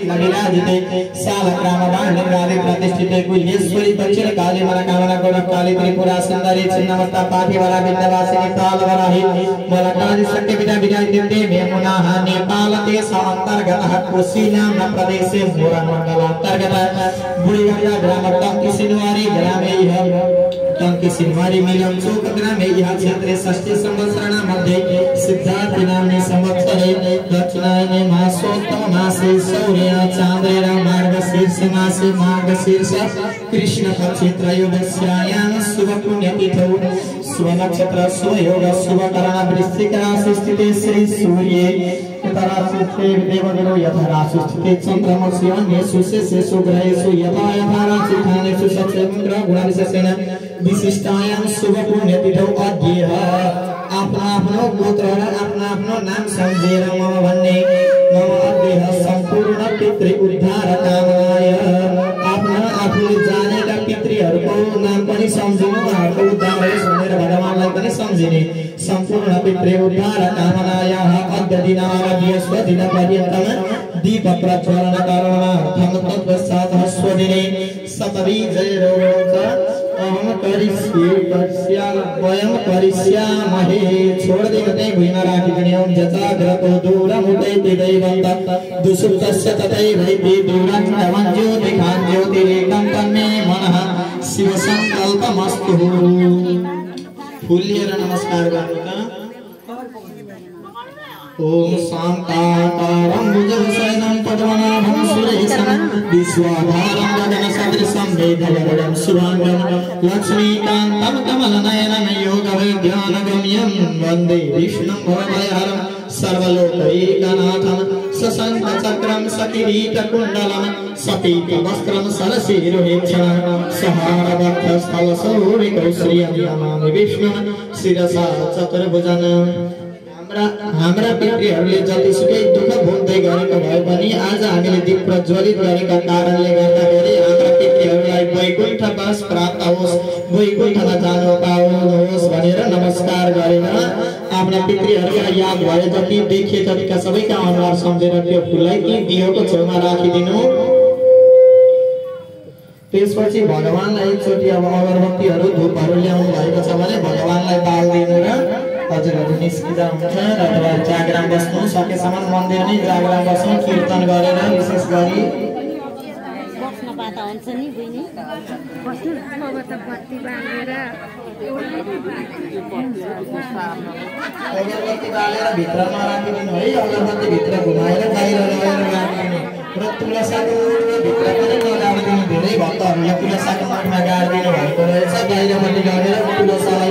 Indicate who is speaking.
Speaker 1: विराजिते शालग्रामवाणिरादि प्रतिष्ठिते कुलेश्वरी दक्षिण काली मनकामना गौरवकाली त्रिपुरा सुंदरी छिन्नमस्ता पाथिवरा विद्यावासिनी तालवराहि मलकादि शक्तिपीठा विराजिते यमुनाः नेपाल देश अंतर्गतः कोशी नाम प्रदेशे मोरन मंडल अंतर्गत बुढ़ीगंगा ग्राम टंकी सिनवारी ग्रामे टंकी सिनवारी मिलम चौक ग्रामे यह क्षेत्रे षष्ठी संवत्सरण मध्ये सिद्धार्थ नामने संवत्सरे दक्षिणायने मासोत्तम मासे सौर्य चांद्रेरा मार्गशीर्ष मासे मार्गशीर्ष कृष्ण पक्षे त्रयोदश्यायां शुभ पुण्यतिथौ शुभ नक्षत्र शुभ योग शुभ करण वृश्चिक राशि स्थिते श्री सूर्ये उत्तराशि देवगुरु यथा राशि स्थिते चंद्रमसि अन्येषु शेषेषु ग्रहेषु यथा यथा राशि स्थानेषु सत्संग्रह गुणविशेषेण विशिष्टायां शुभ पुण्यतिथौ अद्य आफ्नो गोत्र र आफ्नो नाम सम्झेर मम भन्ने मम अद्य सम्पूर्ण पितृ उद्धार कामनाय आफूले जानेका पितृहरूको नाम पनि सम्झिनु उहाँहरूको उद्धार होस् भनेर भगवानलाई पनि सम्झिने सम्पूर्ण पितृ उद्धार कामनाय अद्य दिनावधि स्वदिन पर्यन्तम दीप प्रज्वलन करणार्थं तत्पश्चात् स्वदिने सतवी जयरोच अहम करिष्यामहे छोड़ देते भुइँमा राखिदिने ओम जचाग्रतो दूरमुदैति दैवन्त दुसुप्तस्य तथैवैति दूरं ज्योतिखां ज्योतिरेकं तन्मे मनः शिव संकल्पमस्तु। फूल लिएर नमस्कार गर्नुका। ओम शांताकारं भुजगशयनं पद्मनाभं सुरेशं विश्वाधारं गगनसदृशं मेघवर्णं शुभांगं लक्ष्मीकान्तं कमलनयनं योगवैज्ञानगम्यं वन्दे विष्णुं भवभयहरं सर्वलोकैकनाथं सशङ्खचक्रं सकिरीटकुण्डलं सपीतवस्त्रं सरसीरुहेक्षणं सहारवक्षस्थलशौरिकौ श्रियं नमामि विष्णुं शिरसा चतुर्भुजं। हाम्रा पितृहरूले जतिसुकै दुःख भोग्दै गरेको भए पनि आज हामीले दीप प्रज्वलित गरेका कारणले गर्दाखेरि हाम्रा पितृहरूलाई वैकुण्ठवास प्राप्त होस् वैकुण्ठमा जान पाउनुहोस् भनेर नमस्कार गरेर आफ्ना पितृहरूलाई याद भए जति देखिए जतिका सबैका अनुहार सम्झेर त्यो फुललाई ती दियोको छेउमा राखिदिनु। त्यसपछि भगवानलाई एकचोटि अब अगरबत्तीहरू धूपहरू ल्याउनु भएको छ भने भगवानलाई बाल्दिनु र हजुरहरू निस्किँदा हुन्छ र अथवा जागरण बस्नु सकेसम्म मन्दिर नै जागरण बस्नु कीर्तन गरेर विशेष गरी
Speaker 2: बस्न पाता हुन्छ नि बहिनी बस्नु अब त बत्ती बालेर
Speaker 1: अगरबत्ती बालेर भित्रमा राखिदिनु है अगरबत्ती भित्र घुमाएर बाहिर लगेर राखिदिनु र तुलसाको भित्र पनि नगाडिदिनु। धेरै भक्तहरूले तुलसाको मठमा गाडिदिनु भएको रहेछ बाहिरपट्टि लगेर तुलसालाई